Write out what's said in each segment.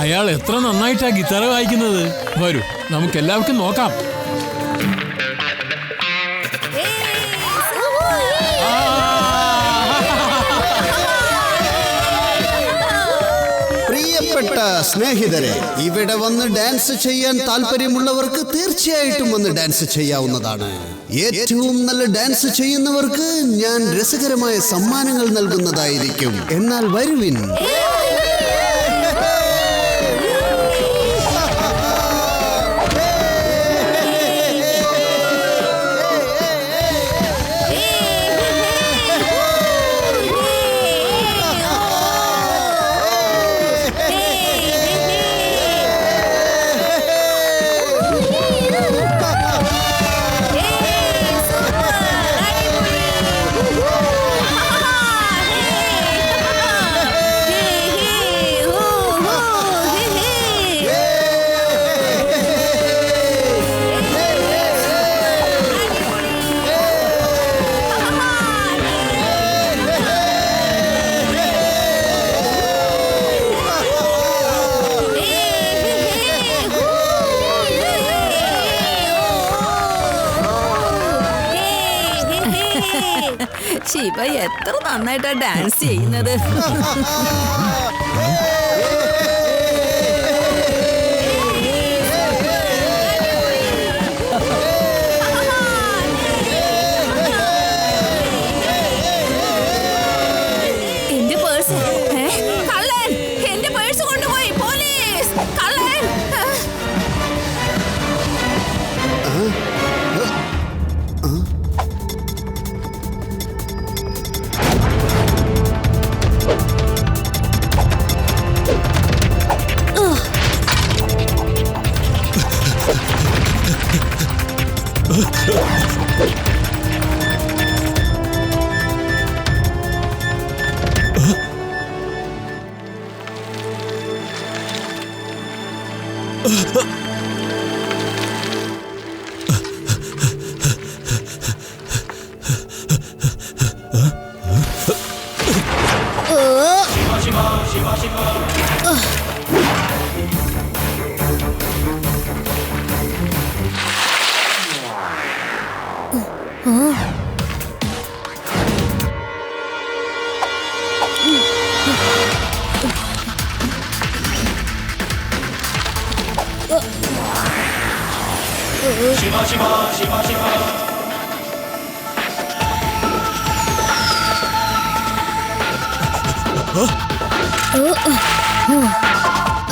അയാൾ എത്ര നന്നായിട്ടാ ഗിത്താർ വായിക്കുന്നത്. വരൂ, നമുക്ക് എല്ലാവർക്കും നോക്കാം. പ്രിയപ്പെട്ട സ്നേഹിതരെ, ഇവിടെ വന്ന് ഡാൻസ് ചെയ്യാൻ താല്പര്യമുള്ളവർക്ക് തീർച്ചയായിട്ടും വന്ന് ഡാൻസ് ചെയ്യാവുന്നതാണ്. ഏറ്റവും നല്ല ഡാൻസ് ചെയ്യുന്നവർക്ക് ഞാൻ രസകരമായ സമ്മാനങ്ങൾ നൽകുന്നതായിരിക്കും. എന്നാൽ വരുവിൻ. ശിവ എത്ര നന്നായിട്ടാ ഡാൻസ് ചെയ്യുന്നത്. എന്റെ പേഴ്സ്, കള്ളൻ എന്റെ പേഴ്സ് കൊണ്ടുപോയി. പോലീസ്, കള്ളൻ.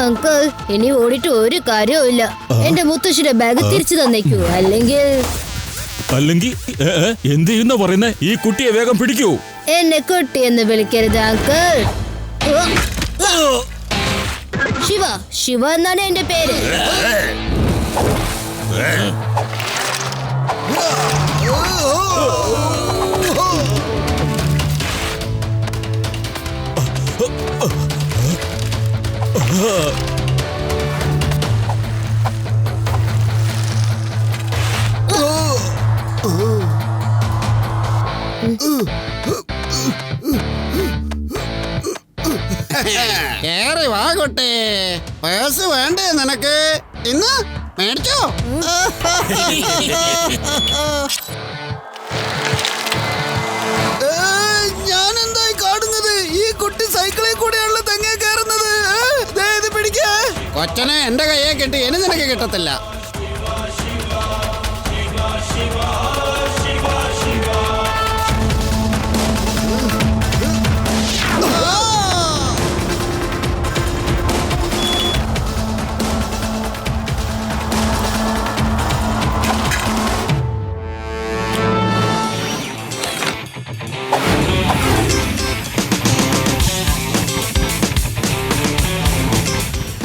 അങ്കിൾ, ഇനി ഓടിയിട്ട് ഒരു കാര്യവുമില്ല. എന്റെ മുത്തശ്ശിയുടെ ബാഗ് തിരിച്ചു തന്നേക്കൂ, അല്ലെങ്കിൽ എന്ത് ചെയ്യുന്ന പറയുന്നേ? ഈ കുട്ടിയെ വേഗം പിടിക്കൂ. എന്നെ കുട്ടി എന്ന് വിളിക്കരുത് അങ്കിൾ. ശിവ, ശിവ എന്നാണ് എന്റെ പേര്. കേറി വാ കുട്ടേ. പേഴ്സ് വേണ്ടേ നിനക്ക്? ഇന്ന് മേടിച്ചോ? ഞാൻ എന്തായി കാണുന്നത്? ഈ കുട്ടി സൈക്കിളിൽ കൂടെയാണല്ലോ തെങ്ങേ കയറുന്നത്. ഇത് പിടിക്കേ. കൊച്ചനെ എന്റെ കയ്യെ കിട്ടി, ഇനി നിനക്ക് കിട്ടത്തില്ല.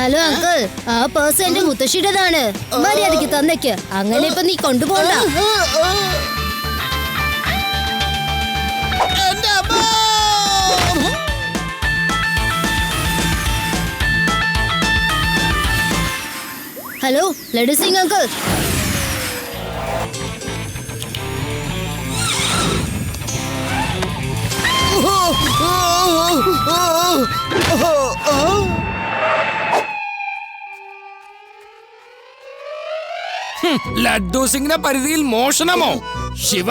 ഹലോ അങ്കിൾ, ആ പേഴ്സ് എന്റെ മുത്തശ്ശിയുടേതാണ്. മര്യാദയ്ക്ക് തന്നേക്ക്. അങ്ങനെ ഇപ്പൊ നീ കൊണ്ടുപോകണ്ട. Hello, Laddu Singh uncle. ലഡ്ഡു സിംഗിന്റെ പരിധിയിൽ മോഷണമോ? ശിവ,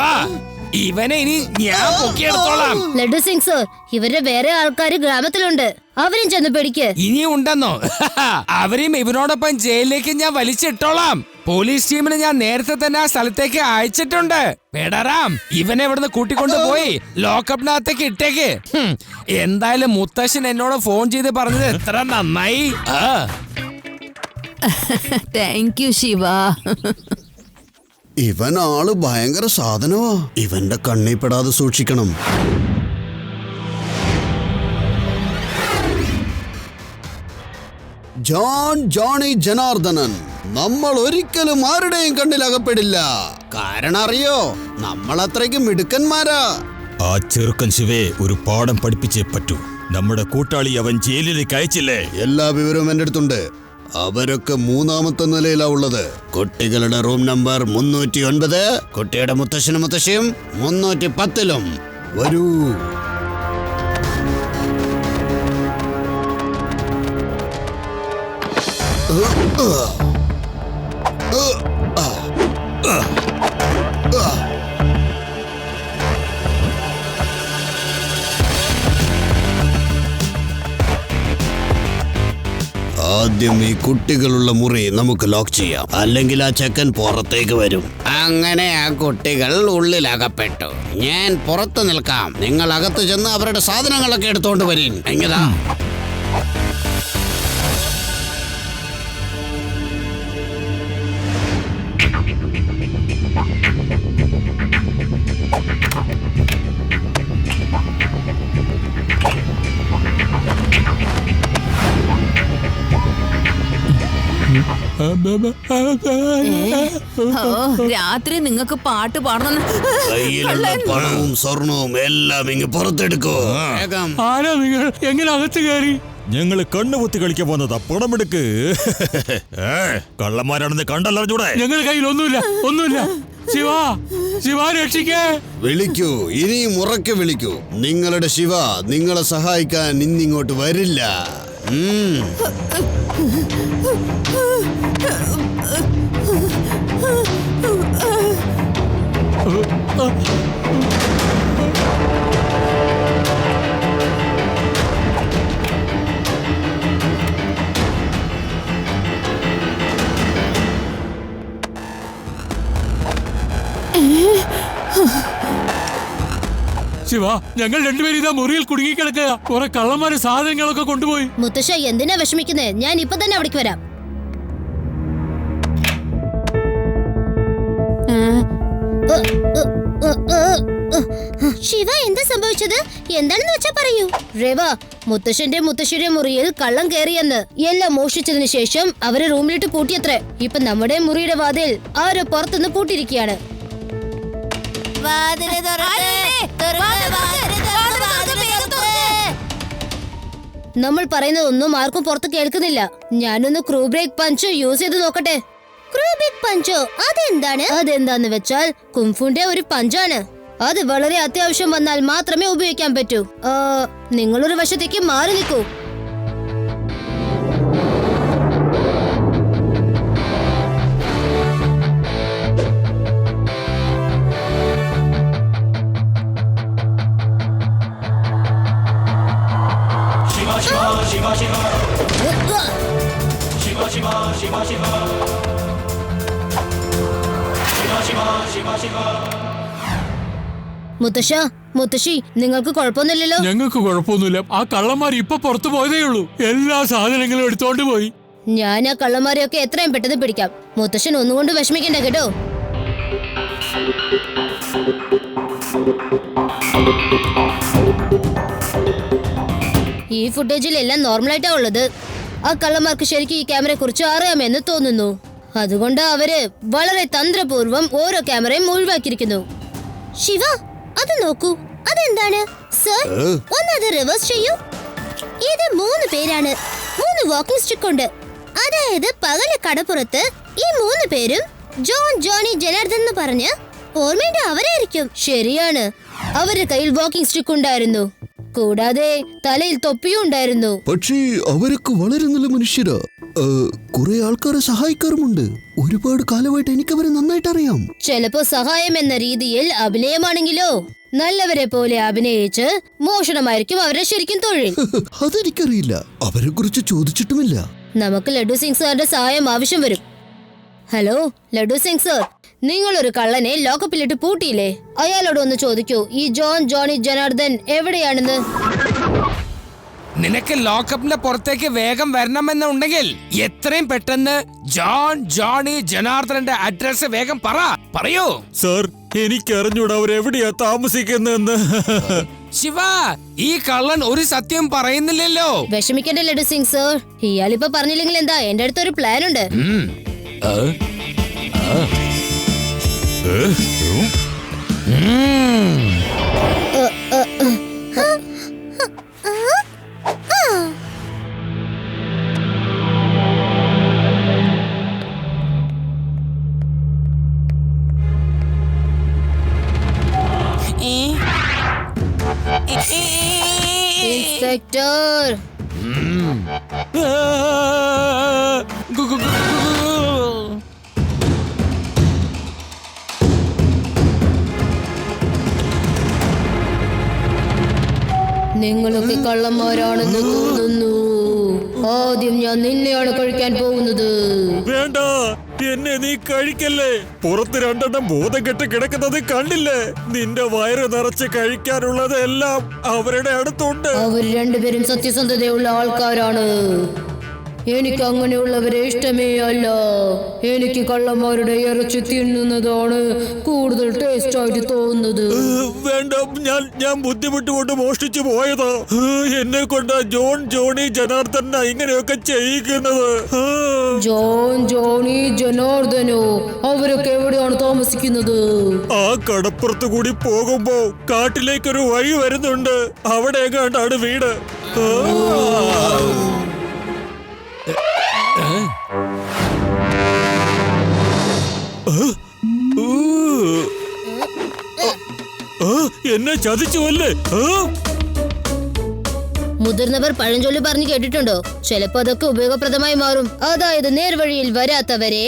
ഇവനെ ഇനി ഞാൻ പൊക്കിയെടുത്തോളാം. ലഡ്ഡു സിംഗ് സർ, ഇവരുടെ വേറെ ആൾക്കാര് ഗ്രാമത്തിലുണ്ട്, അവരും ചെന്ന് പിടിക്ക്. ഇനിയും ഉണ്ടെന്നോ? അവരെയും ഇവനോടൊപ്പം ജയിലിലേക്ക് ഞാൻ വലിച്ചിട്ടോളാം. പോലീസ് ടീമിനെ ഞാൻ നേരത്തെ തന്നെ ആ സ്ഥലത്തേക്ക് അയച്ചിട്ടുണ്ട്. പേടറാം, ഇവനെ ഇവിടുന്ന് കൂട്ടിക്കൊണ്ടുപോയി ലോക്കപ്പിനകത്തേക്ക് ഇട്ടേക്ക്. എന്തായാലും മുത്തശ്ശൻ എന്നോട് ഫോൺ ചെയ്ത് പറഞ്ഞത് എത്ര നന്നായി. Thank you Shiva. ഇവൻ ആള് ഭയങ്കര സാധനമാ. ഇവന്റെ കണ്ണി പെടാതെ സൂക്ഷിക്കണം. ജോണി ജനാർദ്ദനൻ, നമ്മൾ ഒരിക്കലും ആരുടെയും കണ്ണിലകപ്പെടില്ല. കാരണം അറിയോ, നമ്മൾ അത്രയ്ക്ക് മിടുക്കന്മാരാ. ആ ചെറുക്കൻ ശിവയെ ഒരു പാഠം പഠിപ്പിച്ചേ പറ്റൂ. നമ്മുടെ കൂട്ടാളി അവൻ ജയിലിലേക്ക് അയച്ചില്ലേ? എല്ലാ വിവരവും എന്റെ അടുത്തുണ്ട്. അവരൊക്കെ 3-ാമത്തെ നിലയിലാ ഉള്ളത്. കുട്ടികളുടെ റൂം നമ്പർ 309, കുട്ടിയുടെ മുത്തശ്ശനും മുത്തശ്ശിയും 310-ലും. വരൂ. ആദ്യം ഈ കുട്ടികളുള്ള മുറി നമുക്ക് ലോക്ക് ചെയ്യാം, അല്ലെങ്കിൽ ആ ചെക്കൻ പുറത്തേക്ക് വരും. അങ്ങനെ ആ കുട്ടികൾ ഉള്ളിലകപ്പെട്ടു. ഞാൻ പുറത്ത് നിൽക്കാം, നിങ്ങൾ അകത്ത് ചെന്ന് അവരുടെ സാധനങ്ങളൊക്കെ എടുത്തോണ്ട് വരീൻ. എങ്ങതാ? രാത്രി നിങ്ങൾക്ക് പാട്ട് പാടണം. കയ്യിലുള്ള പണവും സ്വർണവും എല്ലാം ഇങ്ങ് പുറത്തെടുക്കോ. ആരാ നിങ്ങൾ? എങ്ങനെ അകത്ത് കയറി? ഞങ്ങള് കണ്ണുപൊത്തി കളിക്കാൻ പോന്നതാ. പണമെടുക്ക്. കള്ളന്മാരാണെന്ന് കണ്ടല്ലറിഞ്ഞൂടെ? ഞങ്ങളുടെ കയ്യിൽ ഒന്നുമില്ല. ശിവ രക്ഷിക്കേ. വിളിക്കൂ, ഇനിയും ഉറക്കെ വിളിക്കൂ. നിങ്ങളുടെ ശിവ നിങ്ങളെ സഹായിക്കാൻ ഇന്നിങ്ങോട്ട് വരില്ല. ശിവ, ഞങ്ങൾ രണ്ടുപേരും ഇതാ മുറിയിൽ കുടുങ്ങിക്കിടക്കുക. കുറെ കള്ളന്മാര് സാധനങ്ങളൊക്കെ കൊണ്ടുപോയി. മുത്തശ്ശ, എന്തിനാ വിഷമിക്കുന്നേ? ഞാൻ ഇപ്പൊ തന്നെ അവിടേക്ക് വരാം. ശിവ, എന്താ സംഭവിച്ചത്? എന്താണെന്ന് വെച്ചാ പറയൂ. രേവ, മുത്തശ്ശിയുടെ മുറിയിൽ കള്ളം കയറിയെന്ന്. എല്ലാം മോഷിച്ചതിന് ശേഷം അവരെ റൂമിലിട്ട് പൂട്ടിയത്രേ. ഇപ്പൊ നമ്മുടെ മുറിയുടെ വാതിൽ ആരോ പുറത്തുനിന്ന് പൂട്ടിയിരിക്കുകയാണ്. നമ്മൾ പറയുന്നതൊന്നും ആർക്കും പുറത്ത് കേൾക്കുന്നില്ല. ഞാനൊന്ന് ക്രൂ ബ്രേക്ക് പഞ്ച് യൂസ് ചെയ്ത് നോക്കട്ടെ. ക്രൂ ബ്രേക്ക് പഞ്ചോ? അതെന്താന്ന് വെച്ചാൽ കുംഫുന്റെ ഒരു പഞ്ചാണ്. അത് വളരെ അത്യാവശ്യം വന്നാൽ മാത്രമേ ഉപയോഗിക്കാൻ പറ്റൂ. നിങ്ങളൊരു വശത്തേക്ക് മാറി നിൽക്കൂ. മുത്തശ്ശി, നിങ്ങൾക്ക് കുഴപ്പമൊന്നുമില്ലല്ലോ? ഞങ്ങൾക്ക് കുഴപ്പമൊന്നുമില്ല. ആ കള്ളന്മാർ ഇപ്പൊ പുറത്തു പോയതേ ഉള്ളൂ. എല്ലാ സാധനങ്ങളും എടുത്തോണ്ട് പോയി. ഞാൻ ആ കള്ളന്മാരെയൊക്കെ എത്രയും പെട്ടെന്ന് പിടിക്കാം. മുത്തശ്ശൻ ഒന്നുകൊണ്ട് വിഷമിക്കണ്ട കേട്ടോ. ഈ ഫുട്ടേജിൽ എല്ലാം നോർമലായിട്ടാ ഉള്ളത്. ആ കള്ളന്മാർക്ക് ശരിക്കും ഈ ക്യാമറയെ കുറിച്ച് അറിയാമെന്ന് തോന്നുന്നു. അതുകൊണ്ട് അവര് വളരെ തന്ത്രപൂർവ്വം ഓരോ ക്യാമറയും ഒഴിവാക്കിയിരിക്കുന്നു. ശിവ, അത് നോക്കൂ. അതെന്താണ് സർ? ഒന്നത് റിവേഴ്സ് ചെയ്യൂ. ഇത് 3 പേരാണ്. 3 വാക്കിംഗ് സ്റ്റിക്ക് ഉണ്ട്. അതായത് പകല് കടപ്പുറത്ത് ഈ 3 പേരും ജോണി ജനാർദ്ദൻ എന്ന് പറഞ്ഞ് ഓർമ്മയുടെ അവരായിരിക്കും. ശരിയാണ്, അവരുടെ കയ്യിൽ വാക്കിംഗ് സ്റ്റിക്ക് ഉണ്ടായിരുന്നു. കൂടാതെ തലയിൽ തൊപ്പിയും ഉണ്ടായിരുന്നു. പക്ഷേ അവരൊക്കെ വളരെ നല്ല മനുഷ്യരാ. കുറെ ആൾക്കാരെ സഹായിക്കാറുമുണ്ട്. ഒരുപാട് കാലമായിട്ട് എനിക്കവരെ നന്നായിട്ട് അറിയാം. ചിലപ്പോ സഹായം എന്ന രീതിയിൽ അഭിനയമാണെങ്കിലോ നല്ലവരെ പോലെ അഭിനയിച്ച് മോഷണമായിരിക്കും അവരുടെ ശരിക്കും തൊഴിൽ. അതെനിക്കറിയില്ല, അവരെ കുറിച്ച് ചോദിച്ചിട്ടുമില്ല. നമുക്ക് ലഡു സിംഗ് സാറിന്റെ സഹായം ആവശ്യം വരും. ഹലോ ലഡു സിംഗ് സാർ, നിങ്ങളൊരു കള്ളനെ ലോക്കപ്പിലിട്ട് പൂട്ടിയില്ലേ? അയാളോട് ഒന്ന് ചോദിക്കൂ ഈ ജോണി ജനാർദ്ദൻ എവിടെയാണെന്ന്. നിനക്ക് ലോക്കപ്പിന്റെ പുറത്തേക്ക് വേഗം വരണമെന്നുണ്ടെങ്കിൽ എത്രയും പെട്ടെന്ന് ജോണി ജനാർദ്ദനന്റെ അഡ്രസ് വേഗം പറയൂ. സാർ, എനിക്കറിഞ്ഞൂടാ അവരെവിടെയാ താമസിക്കുന്നതെന്ന്. ശിവ, ഈ കള്ളൻ ഒരു സത്യം പറയുന്നില്ലല്ലോ. വിഷമിക്കേണ്ട ലഡു സിംഗ് സാർ, ഇയാളിപ്പോ പറഞ്ഞില്ലെങ്കിൽ എന്താ, എന്റെ അടുത്തൊരു പ്ലാൻ ഉണ്ട്. ഇൻസ്പെക്ടർ, നിങ്ങളൊക്കെ കള്ളന്മാരാണെന്ന് തോന്നുന്നു. ആദ്യം ഞാൻ നിന്നെയാണ് കഴിക്കാൻ പോകുന്നത്. വേണ്ട, എന്നെ നീ കഴിക്കല്ലേ. പുറത്ത് രണ്ടെണ്ണം ബോധം കെട്ട് കിടക്കുന്നത് കണ്ടില്ലേ? നിന്റെ വയറ് നിറച്ച് കഴിക്കാനുള്ളത് എല്ലാം അവരുടെ അടുത്തുണ്ട്. അവർ രണ്ടുപേരും സത്യസന്ധതയുള്ള ആൾക്കാരാണ്. എനിക്ക് അങ്ങനെയുള്ളവരെ ഇഷ്ടമേ അല്ല. എനിക്ക് കള്ളന്മാരുടെ ഇറച്ചി തിന്നുന്നതാണ് കൂടുതൽ ടേസ്റ്റ് ആയിട്ട് തോന്നുന്നത്. വേണ്ട, ഞാൻ ബുദ്ധിമുട്ടുകൊണ്ട് മോഷ്ടിച്ചു പോയതാ. എന്നെ കൊണ്ട് ജോണി ജനാർദ്ദന ഇങ്ങനെയൊക്കെ ചെയ്യിക്കുന്നത്. ജോണി ജനാർദ്ദനോ? അവരൊക്കെ എവിടെയാണ് താമസിക്കുന്നത്? ആ കടപ്പുറത്ത് കൂടി പോകുമ്പോ കാട്ടിലേക്കൊരു വഴി വരുന്നുണ്ട്. അവിടെ എങ്ങാണ്ടാണ് വീട്. എന്നെ ചതിച്ചുവല്ലേ? മുതിർന്നവർ പഴഞ്ചൊല്ലി പറഞ്ഞു കേട്ടിട്ടുണ്ടോ? ചിലപ്പോ അതൊക്കെ ഉപയോഗപ്രദമായി മാറും. അതായത് നേർവഴിയിൽ വരാത്തവരെ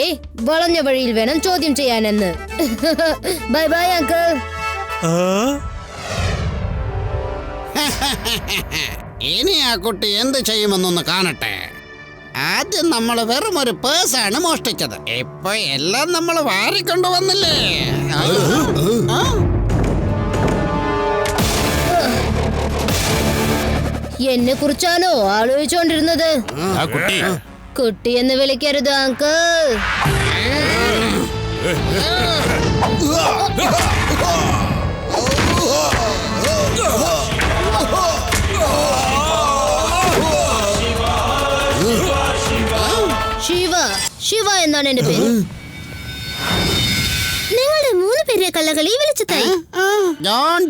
വളഞ്ഞ വഴിയിൽ വേണം ചോദ്യം ചെയ്യാനെന്ന്. Bye bye uncle. ഇനി ആ കുട്ടി എന്ത് ചെയ്യുമെന്നൊന്ന് കാണട്ടെ. ആദ്യം നമ്മൾ വെറും ഒരു പേഴ്സാണ് മോഷ്ടിച്ചത്. ഇപ്പൊ എല്ലാം നമ്മൾ വാരിക്കൊണ്ടുവന്നില്ലേ? എന്നെ കുറിച്ചാണോ ആലോചിച്ചോണ്ടിരുന്നത്? കുട്ടി എന്ന് വിളിക്കരുത് അങ്കിൾ. ശിവ എന്നാണ് എന്റെ പേര്. നിങ്ങളുടെ 3 പേരെ കള്ളകളി വിളിച്ചതായി.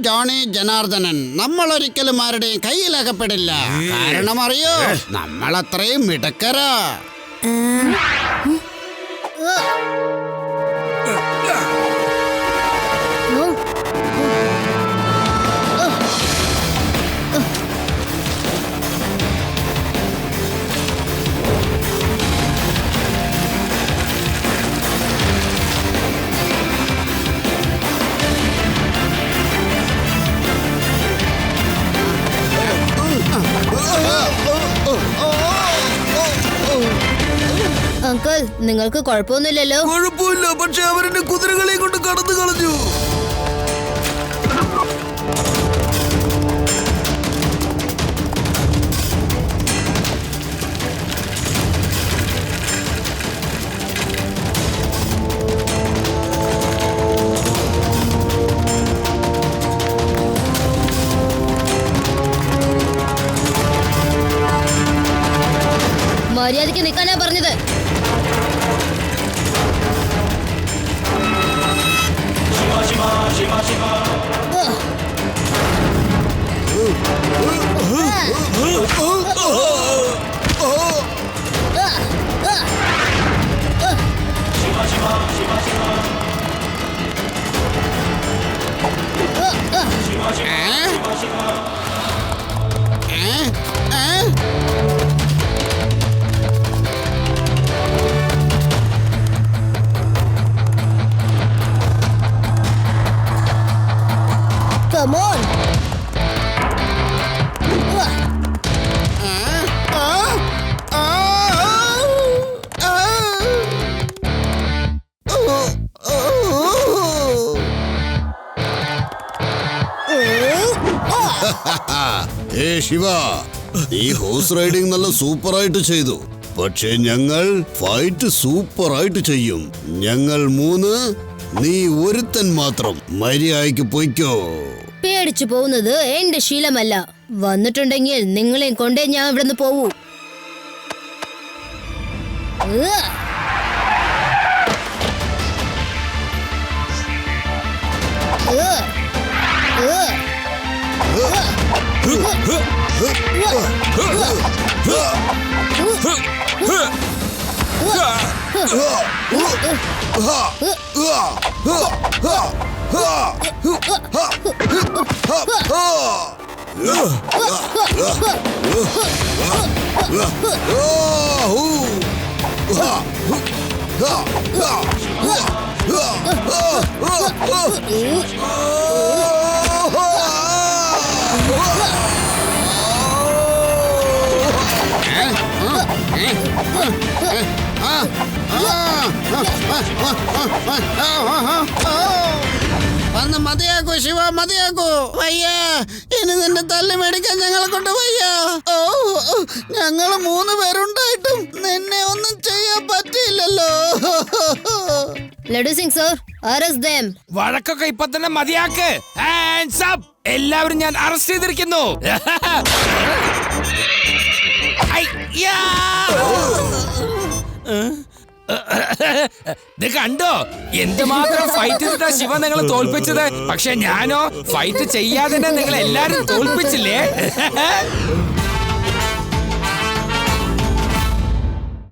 ജോണി ജനാർദ്ദനൻ നമ്മൾ ഒരിക്കലും ആരുടെയും കയ്യിലകപ്പെടില്ല. കാരണം അറിയോ, നമ്മൾ അത്രയും മിടുക്കരാ. അങ്കിൾ, നിങ്ങൾക്ക് കുഴപ്പമൊന്നുമില്ലല്ലോ? കുഴപ്പമില്ല, പക്ഷെ അവരുടെ കുതിരകളെ കൊണ്ട് കടന്നു കളഞ്ഞു. മര്യാദയ്ക്ക് നിൽക്കാനാ പറഞ്ഞത്. ശിവ, നീ ഹോഴ്സ് റൈഡിംഗ് നല്ല സൂപ്പറായിട്ട് ചെയ്തു. പക്ഷേ ഞങ്ങൾ ഫൈറ്റ് സൂപ്പറായിട്ട് ചെയ്യും. ഞങ്ങൾ 3, നീ ഒരുത്തൻ മാത്രം. മര്യാദയ്ക്ക് പൊയ്ക്കോ. പേടിച്ചു പോകുന്നത് എന്റെ ശീലമല്ല. വന്നിട്ടുണ്ടെങ്കിൽ നിങ്ങളെയും കൊണ്ടേ ഞാൻ ഇവിടുന്ന് പോവൂ. വന്ന് മതിയാക്കൂ ശിവ, മതിയാക്കൂ. വയ്യ, ഇനി നിന്നെ തല്ലി മേടിക്കാൻ ഞങ്ങളെ കൊണ്ട് വയ്യ. ഞങ്ങൾ 3 പേരുണ്ടായിട്ടും നിന്നെ ഒന്നും ചെയ്യാൻ പറ്റിയില്ലല്ലോ. Laddu Singh sir, arrest them. വഴക്കൊക്കെ ഇപ്പൊ തന്നെ മതിയാക്ക്. Hands up! എല്ലാവരും ഞാൻ അറസ്റ്റ് ചെയ്തിരിക്കുന്നു. അയ്യാ! ഇത് കണ്ടോ, എന്തുമാത്രം ഫൈറ്റ് ചെയ്തിട്ടാ ശിവ നിങ്ങളെ തോൽപ്പിച്ചത്. പക്ഷെ ഞാനോ ഫൈറ്റ് ചെയ്യാതെ തന്നെ നിങ്ങൾ എല്ലാരും തോൽപ്പിച്ചില്ലേ?